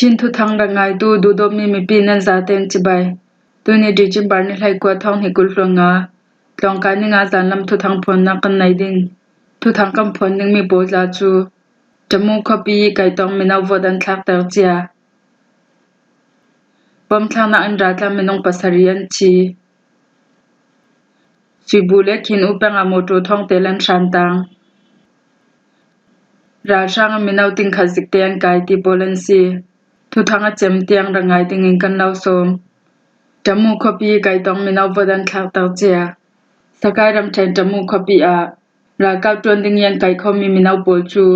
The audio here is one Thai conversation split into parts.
ชินทุทังรังไงตูดูดมีมีปีนันซาเตนจิบายตัวนี้ดิจิบาร์นี่ให้กว่าท้องให้กุลฟงาลองการนี่งาจานลำทุทังพลนักกันไหนดิ่งทุทังกำพลนึงมีโบลาจูจมูกขบีไก่ต้องมีนาวดันทักเตอร์เจียปมทางนักอันรัตมีนงปัสริยันชีสิบุเล็กหินอุปังอโมโตท้องเตลันชันตังราชางมีนาวติงขจิกเตียงไก่ที่โบลันซีทุทังอาเจมเตียงรังไงติงอิงกันลาวสมจมูกขบีไก่ต้องมีนาวดันทักเตอร์เจียสกายรำเชนจมูกขบีอารากาวจวนติงยังไก่เขามีนาวโบจู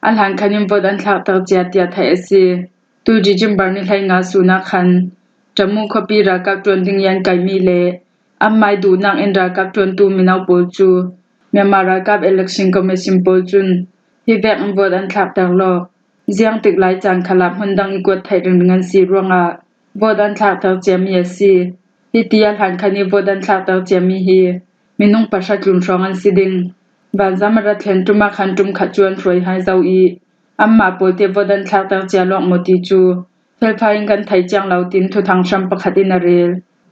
อันหันคันิมดันทักเตอร์เจียเตียไทยซีตูดิจิมบาร์นี่ให้งาสุนักขันจมูกขบีรากาวจวนติงยังไก่มีเลอัมไม่ดูนักอินรากาวจวนตูมีนาวโบจูเมียมารากาวเอเล็กชันคอมมิชชั่นโบจุนฮิเวกบดันทักเตอร์โลเจียงติกหลายจานขลับหุ่นดังอีกวดไทยเรื่องเงินสีรวงบดันทักเตอร์เจียมีซีฮิตียหันคันิบดันทักเตอร์เจียมีฮีมีนุ่งประชาจุนรองอันสิดิงบานจามรัฐเห็นจุมาคันจุมขจวนรวยให้เจ้าอีอัมมาโปเตบดันทักเตอร์เจียลอกโมติจูเฟลพายิงกันไทยจังเหล่าตินทุทางชัมปะขัดินาเรล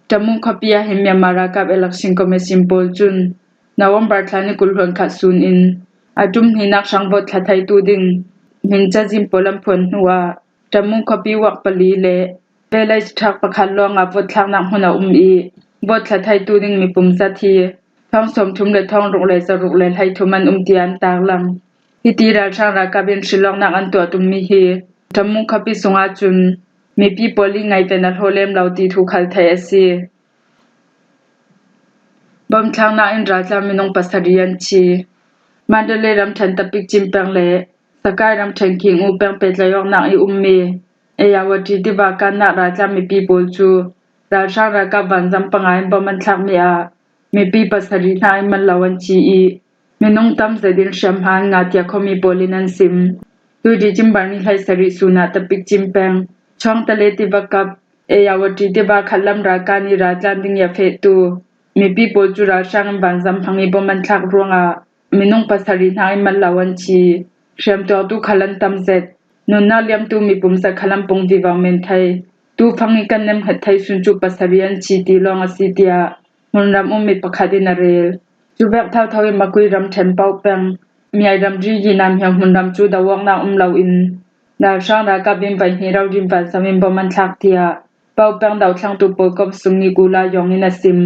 จมูกขบียเห็นเมียมารากาบเอลักชิงคอมเมซิมโปลจุนนาวมบาร์ทลานิกุลหวนขัดซุนอินอาจุมหินักช่างบดขัดไทยตูดิงมินจะจิมโปลัมพลหัวจมูกขบีวักปลีเลเปลัยทักประคันลองบดทางนักหุนาอีบดขัดไทยตูดิงมีปุ่มสัทีท้องสมทุมเลยท้องรุกเลยสรุกเลยให้ทุมันเตียนตางลังฮิตีราชางรากาเบนชิลองนักอันตัวตุมมีฮีจมูกขบีสงอาจุนมีปีโปลิไงเป็นนัทโฮเลมเหล่าตีทุขัลไทยซีบอมทางนักอินราจามินงปัสริยันชีมันเดเลรำฉันตะปิกจิมเปงเลสกายรำฉันคิงอูเปงเป็ดเลยองนักอีเมเอยาวดีที่ว่ากันนักราจามีปีโปลจูราชางรากาบันจำปังไงบอมันทักมีปีปัสรินายมันลาวันชีมีนงตั้มเสดินชัมหานงาติยาคมีโปลินันซิมดูดิจิมบานิไลสริสุนาตะปิกจิมเปงช่องทะเลที่ว่ากับเอยาวดีที่ว่าขัดลำราการนิราจาดิงยาเฟตูมีปีโปลจูราชางบันจำพังอีบอมันทักรวงมีนงปัสรินายมันลาวันชีเชื่อมตัวตุขลันตั้มเสดนุนนาเลียมตูมีปุ่มสักขลัมปงดีวางเมนไทยตูพังอีกันเนมหัดไทยสุนจูปัสริยันชีตีลองอสิเตียมุนรำมีปะคดินาเรลจูแบบเท่าเท่ามาคุยรำเทนเป้าเปงมีไอรำจียีนามเฮียมุนรำจูดาวงนาลาวอินดาวช่างรากาบินไปฮีเราดินปันสมิมบมันทักเตียเป้าเปงดาวช่างตูโปกบสุงีกุลายองอินาซิม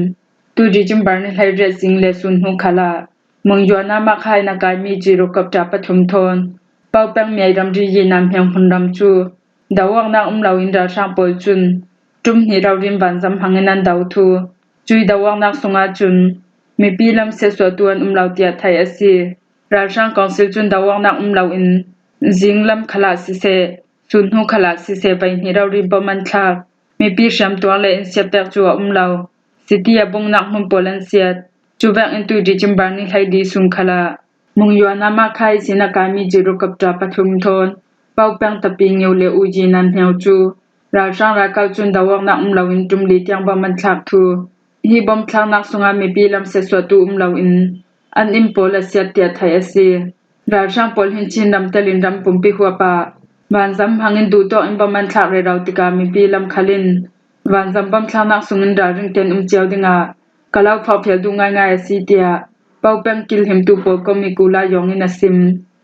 ตูดิจิมบาร์นิไลเรซิงเลสุนหุขลามึงยอนามาคายนากายมีจิโรกับจับปฐุมทนเป้าแป้งมีไอรำจียีนามเฮียมุนรำจูดาวงนาลาวอินดาวช่างปอลจุนจุมฮีเราดินปันสมพังนันดาวทูจุยดาวนักสงอาจุนมีปีลำเสสวตัวนลาวเตียไทยอซีราชางกองสิลจุนดาวนักลาวอินจิงลำขลาสิเซสุนหูขลาสิเซไปฮีเราริบมันทักมีปีชมตัวเลอินเสียเปกจัวลาวสิตียบงนักมุนโปลันเซียจูแบกอินตุดิจิมบานิไลดีสุนขลามุงยวนามาไคสินากามีจิรุกับจับปฐุมทนเป้าแป้งตะปิงเยวเลอูจีนันเฮียวจูราชางรากาจุนดาวนักลาวอินจุมลีเตียงบมันทักทูฮีบอมทางนักสงามีปีลำเสสวตูลาวอินอันอิมโปลเซียเตียไทยซีราชางปอลหินชินดำเตลินดำปุ่มปีหัวปะบานซัมพังอินดูโตอิมบอมันทักเรเราติกามีปีลำคลินบานซัมบอมทางนักสงินดาริงเตนเจียวดิงากะลาวพอเพียดูง่ายๆซีเตียเป้าแป้งกิลหิมตูโปก็มีกุลายองอินาซิม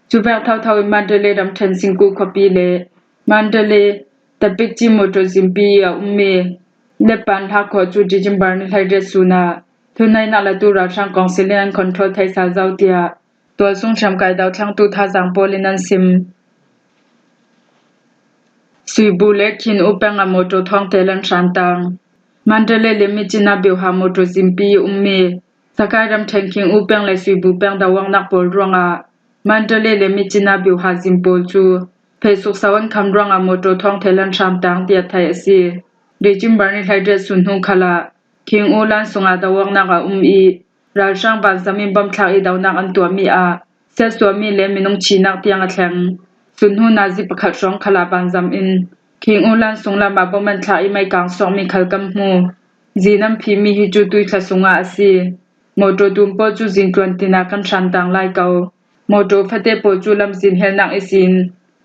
จูแบกเท่าๆมันเดเลดำเทนซิงกูขปีเลมันเดเลตะปิกจิโมโตซิมปีเมเลปันทักขอจูดิจิมบาร์นิไลเรสุนาทุนในนาลตูราชางกองซิเลนคอนโทรลไทยซาเจ้าเตียตัวส่งชำกายดาวทางตูทาจังโปลินันซิมสุยบูเล็กหินอุเปงอโมโตท้องเตลันชันตังมันเดเลเลมิจินาบิวฮาโมโตซิมปีเมสกายรำเทงคิงอุเปงเลสุยบูเปงดาวังนักโปลรวงมันเดเลเลมิจินาบิวฮาซิมโปลจูเพสุกสวรรค์คำรวงอโมโตท้องเตลันชันตังเตียไทยซีดิจิมบาร์นิไลเรสุนหุขลาคิงโอลันสงอาดาวนักราชางบันสมิมบอมทักอีดาวนักอันตัวมีเสสวมีเลมินงชีนักเตียงแทงสุนหุนาจิปขัดสองขลาบันจำอินคิงโอลันสงลามาบอมันทักอีไม่กางสองมีขลกำหูจีนัมพีมีฮิจูตุยทสงอาซีโมโตตุมโปจูจินตวนตินากันชันตังไลเกาโมโตฟะเตโปจูลำจินเฮนักอิสิน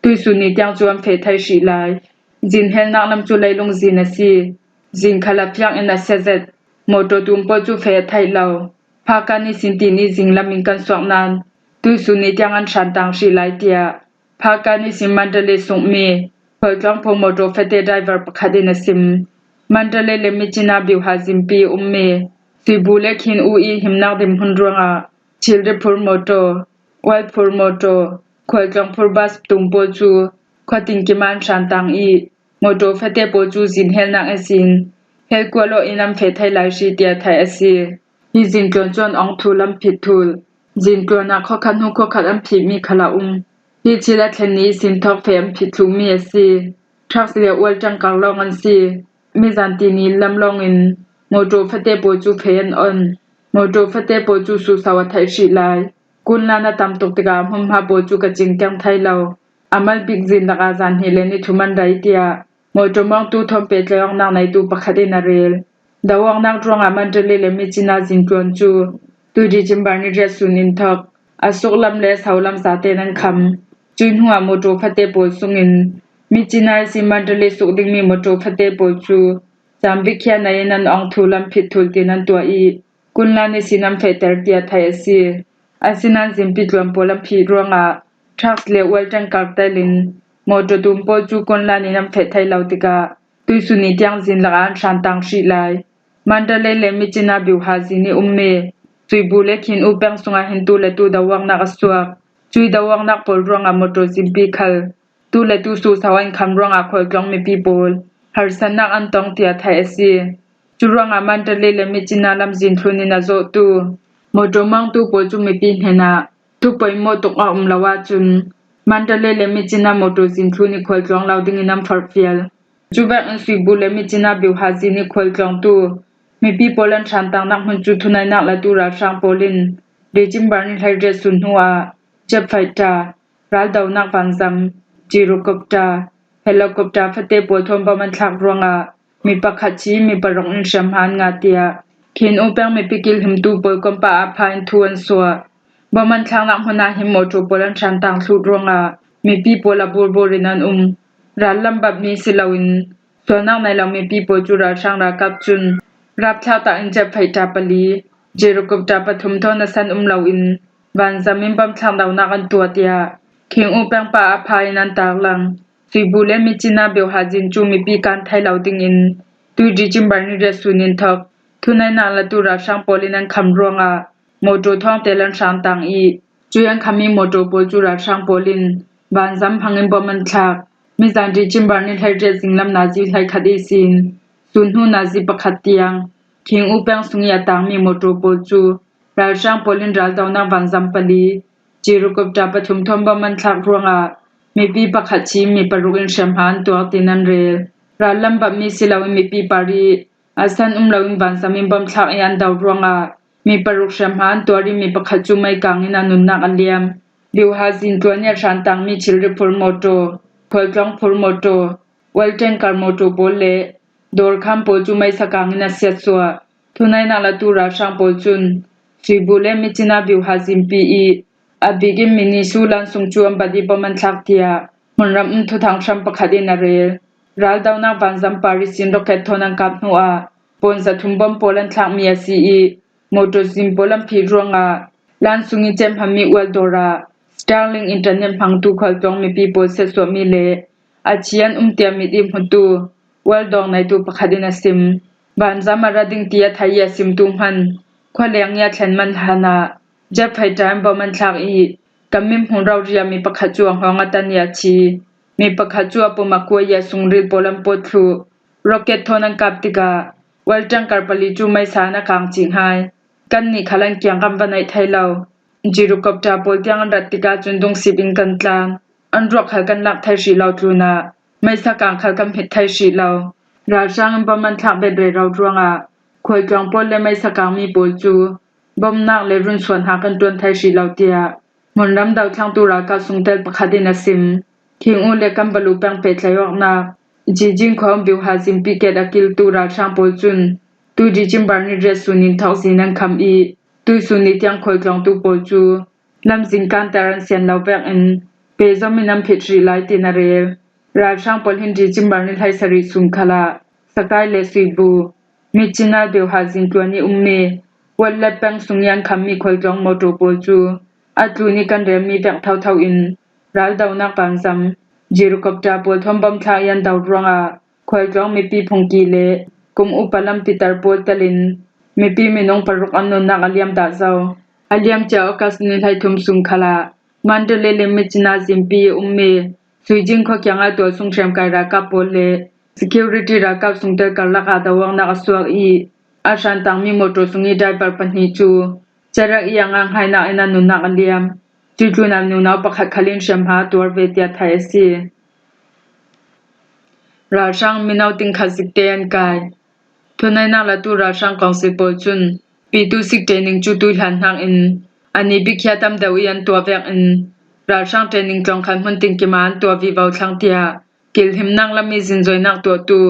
ตุยสุนิเตียงจวมเฟไทยชีไล jin hel nak lam chu lai long zin asi jin khala pyang en asezet moto tum po chu fe thai lo pha ka ni sin ti ni jing lam in kan sok nan tu su ni tyang an shan tang shi lai tia pha ka ni sim mandale sung me phoi tlang pho moto fete driver pakhadin asim mandale le michina biu hazim pi umme sibule khin u I himnak dim hunranga childe phur moto wal phur moto khoi tlang phur bas tum po chu khwatin ki man shan tang I moto fete po chu jin hel nak asin hel kwalo inam fe thai lai shi tia thai asi hi jin klon chon ong thu lam phit thul jin klona kho khan hu kho khat am phi mi khala hi chila thlen ni sin thok fe am phit thu mi asi thak le wal tang kang long an si mi zan ti ni lam long in moto fete po chu phen on moto fete po chu su sawa thai shi lai kun la na tam tok tika hum ha po chu ka ching kyang thai lo amal big jin la ga zan hele ni thuman rai tia moto mong tu thom pe tleong nang nai tu pakhade na rel dawang nang trong aman tele le mi china jin klon chu tu di jimbar ni dres sunin thok asuk lam le saulam sa te nan kham chuin huwa moto fate po sungin mi china siman tele suk ding mi moto fate po chu jambi khya nai nan ong thulam phit thul te nan tua I kunla ni sinam fe ter tia thai asi asinan jimpi tlom polam phi ronga trucks le wal tang kar tailin moto tum po chu kunla ni nam fe thai lautika tu suni tyang jin la an shan tang shi lai mandale le mi china biu ha jini umme chui bule khin u peng sunga hin tu le tu dawang na aswa chui dawang na pol ronga moto jimpi khal tu le tu su sawan kham ronga khoi klong mi people har sanak an tong tia thai asi churanga mandale le mi china lam jin thluni na zo tu moto mang tu po chu mi pi hena tu poi mo tok a lawa chun mandale le mi china moto jin thluni khoi klong lauding inam farfial chuba an sui bule mi china biu ha jini khoi klong tu mi pi polan than tang nak hun chu thunai nak la tu ra sang polin de jimbar ni thai dres sun huwa chep faita ral daw nak panzam gyrocopter helicopter fate po thom ba man thak ronga mi pakhachi mi parong in shamhan nga tia khin upang mi pikil him tu pol kompa a phain thuan so ba man thang nak hona him moto polan than tang thlut ronga mi pi pola borborinan ralam bab mi silawin sonang nai lam mi pi po chu ra sang ra kap chun rap tha ta in chep phaita pali gyrocopter pathum thona san lawin ban zamin bam thang daw nak an tua tia khing upang pa a phain an taklang sibule mi china beu hajin chu mi pi kan thai lauding in tu di jimbar ni resunin thok thunai na la tu ra sang polinan kham ronga moto thong telan sang tang I chuyan khami moto po chu ra sang polin ban zam phangin boman thak mi zan di jimbar ni thai dre jinglam naji thai khadi sin sun hu naji pakhatiang khing upang sungya tang mi moto po chu ra sang polin ral daw na ban zam pali gyrocopter pathum thom boman thak ronga mi pi pakhachi mi parugin shamhan to tinan rel ralam ba mi silawi mi pi pari asan lawin ban samin bam thak yan daw ronga mi paruk shamhan to ri mi pakhachu mai kangina nunna aliam biu hazin to nya shan tang mi chilre phur moto pholklong phur moto wal tanker moto bolle dor kham po chu mai sakangina setwa thunai na la tu ra sang po chun sibule mi china biu hazin pi I abigim mini sulan sungchuam badi boman thaktia munram thu thang sham pakhadin arel ral dawna banzam parisin rocket thonan kap nuwa ponza thumbom polan thak mi asi I moto simpolam phirronga lan sungi chem hami waldora starling internet phangtu khaltong mi people se so mi le achian tia mi dim hutu waldong nai tu pakhadin asim banzam arading tia thaiya sim tu han khwaleng ya thlenman hana jap phai time boman thak I kamim hunraw ria mi pakhachu honga tania chi mi pakhachu apuma ko ya sungri polam pothu rocket thonan kaptika waltang karpali chu mai sana kang ching hai kan ni khalan kyang kam banai thailaw gyrocopter poltyang ratika chundung sibing kantlang androk khal kan lak thai shi law tuna mai sa kang khal kam hit thai shi law ra sang boman thak be be raw ronga khoi kyang pol le mai sa kang mi pol chu bom nak le run swan ha kan ton thai shi law tia monram daw thang tu ra ka sungtel pakhadin asim khing u le kam balu pang pe tlayok na jijing khom biu ha sim pi ke akil tu ra sang pol chun tu di jimbar ni dress sunin thau sinan kham I tu suni tyang khoi klong tu pol chu lam jing kan taran sian law pek in pe zominam phitri lai tinarel ราช่างปอลหินดีจิมบาร์นิไทยสริสุงคลาสกายเลสุยบูมิจินาเดียวหาจินตัวนี้เมวันเล็บแปงสุงยันคำมีคอยจองโมโตโปจูอัตลูนิกันเรมีแบกเท่าอินรัลดาวนักปันซัมจิรุกบจาปวดทอมบัมทายันดาวรองอาคอยจองมีปีพงกีเลกุมอุปลัมปิตาร์ปวดตลินมีปีมีนงปรุกอันนนักอเลียมดาเซาอเลียมเจ้ากัสนิไทยทุมสุงคลามันเดเลเลมิจินาจิมปีเมสุยจิงขอกยังอาตัวสุงเชมไกรากาโปเล security รากาสุงเตกัลลักอาดาวงนักสวกอีอาชันตังมีโมโตสุงอีได้ปรปันหิจูจรักอียังอังไฮนาอินันนุนักอเลียมจู่ๆนำนูนาปักขัดขลินเชมหาตัวเวทีไทยซีราช่างมีนาวติงขัดสิกเตียนกายทุนในนักละตูราช่างของสิโปจุนปีตูสิกเตนิงจู่ตุลันหังอินอันนี้บิกยาตัมเดวิยันตัวเวกอินราช่างเทนิงจองคันมันติงกิมานตัววิวาวทังเตียกิลหิมนังละมีสินจอยนักตัวตู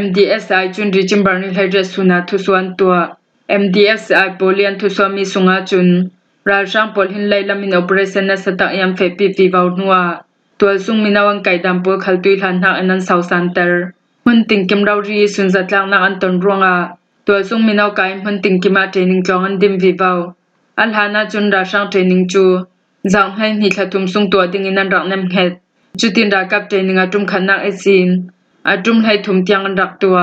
MDSI จุนริจิมบาร์นิไลเรสุนาทุสวนตัว MDSI โปเลียนทุสวามีสุงาจุนราช่างปอลหินไลละมินโอเปอเรชั่นนัสตักยามเฟปีวิวาวนัวตัวซุงมินาวังไก่ดำปัวขัลตุยลันหักอันนั้นเซาซันเตอร์มันติงกิมเรารีสุนจัดลังนักอันตนรวงอาตัวซุงมินาวไก่มันติงกิมาเทรนิงจองอันดิมวิวาวอัลฮานาจุนราช่างเทรนิงจูจังให้หิขัดทุมซุงตัวดิงินันรักเนมเฮดจุดินรากับเทรนิงอาตุมขันนักเอซินอาตุมให้ทุมเตียงอันรักตัว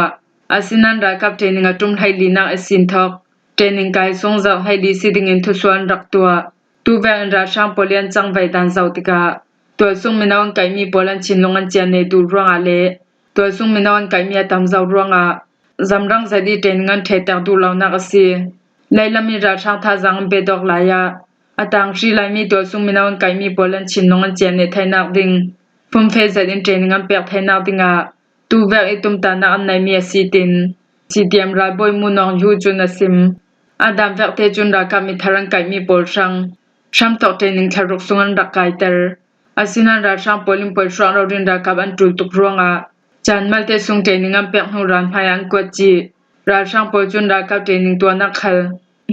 อาสินันรากับเทรนิงอาตุมให้ลีนักเอซินทอกเทรนิงไก่ทรงจังให้ลีสิดิงินทุสวนรักตัวตูแวงราช่างโปเลียนจังไวดันเซาติกาตัวซุงมินาวันไก่มีโปลันชินลงอันเจียนในดูร่วงอาเลตัวซุงมินาวันไก่มีตามเจ้าร่วงอาจำรังใจดีเทรนิงอันเทตักดูเหล่านักสีไลลามีราช่างท่าจังเบดอกลายาอาตังชีไลมีตัวซุงมินาวันไก่มีโปลันชินลงอันเจียนในไทยนักดิ่งพุ่มเฟซดินเทรนิงอันเปียกไทยนักดิ่งอาตูแวกไอตุมตานักอันในมีสีตินสีเดียมรายบอยมุนองยูจุนสิมอาดามแวกเทจุนรากามิทารังไก่มีโปลชังช่างตอกเทรนิงทารุกสุงันรักไก่เตอร์อาศินันราช่างโปลิมปอยช่างเราดินรากับอันตุลตุกรวงอาจานมัลเตซุงเทรนิงอันเปียกหูรันพายันกวดจีราช่างโปจุนรากับเทรนิงตัวนักขล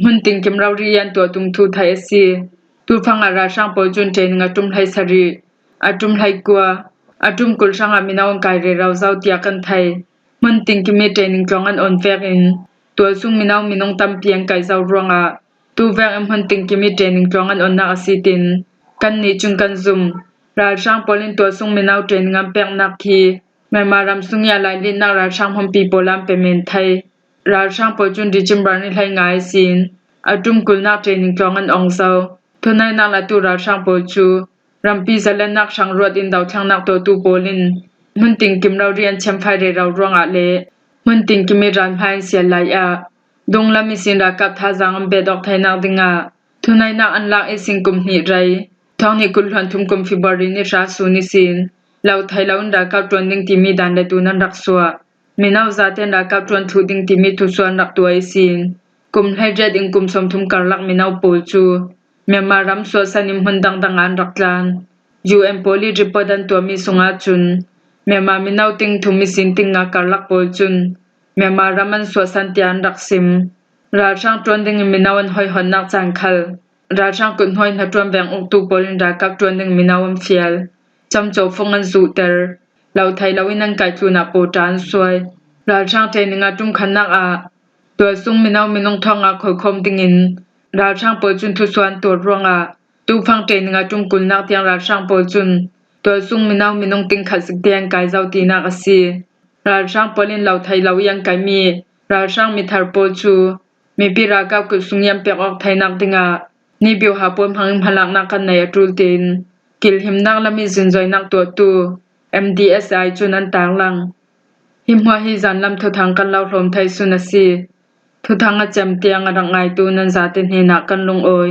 มันติงกิมเราเรียนตัวตุงทูไทยซีตูฟังอาราช่างโปจุนเทรนิงอาตุมไทยสรีอาตุมไทยกัวอาตุมกุลช่างอามินาวันไกเรเราเจ้าเตียกันไทยมันติงกิมเทรนิงจองอันออนเฟกอินตัวซุงมินาวมินงตัมเปียงไกเจ้ารวงอาตูแวงมันติงกิมเทรนิงจองอันออนนักสีตินกันนี้จุงกันซุมราช่างโปลินตัวซุงมินาวเทรนิงอันเปียงนักคีแม่มารำซุงยาไลลินนักราช่างพมปีโปลัมเปเมนไทยราช่างโปจุนดิจิมบาร์นิไลง่ายสินอาตุมกุลนักเทรนิงจองอันองเซาทุนายนักละตูราช่างโปจูรำปีเซเลนนักช่างรวดอินดาวช่างนักตัวตูโปลินมันติงกิมเราเรียนแชมป์ไฟเรเราร่วงอาเลมันติงกิมิรันพายเสียไลอาดงละมิสินรากับท่าจังอันเบดอกไทยนักดิงาทุนายนักอันลักเอซิงกุมหีไรท้องนี้กุลหันทุมกุมฟิบารินิราสูนิสินเราไทยเราอันรากับจวนดิ่งที่มีดันเลตูนันรักสัวมีนาวซาเตนรากับจวนทูดิ่งที่มีทุส่วนรักตัวเอซินกุมให้เจดิงกุมสมทุมการลักมีนาวปูจูเมียมารำสัวสันิมหุนดังดังอันรักลานUNโพลีริปดันตัวมีสุงาจุนเมียมามีนาวติงทุมิสินติงอาการลักปูจุนเมียมารามันสัวสันติอันรักซิมราช่างจวนดิ่งมีนาวันหอยหอนนักจังคัลราช่างกุนหอยนัดจวนแบงอุกตูโปลินรากับจวนดิ่งมีนาวันเฟียลจำโจฟงอันสูเตอร์เราไทยเราวินันไก่จูนักโปจานสวยราช่างเทนิงอาจุมขันนักอาตัวซุงมีนาวมีนงทองอาคอยคมดิ่งินราช่างโปจุนทุส่วนตัวร่วงอาตูฟังเทนิงอาจุมกุลนักเตียงราช่างโปจุนตัวซุงมีนาวมีนงติงขัดสิกเตียงไก่เจ้าตีนักสีราช่างโปลินเราไทยเรายังไก่มีราช่างมีทาร์โปจูมีปีรากับกุสุงยามเปียกออกไทยนักดิงานี่บิวหาปนพังพลักนักกันในตูลตินกิลหิมนักละมีสินจอยนักตัวตู MDSI จุนันต่างลังหิมหัวฮิจันลำทุทางกันเราลมไทยสุนสีทุทางอาจำเตียงอรังไงตูนันซาตินเฮนักกันลงโอย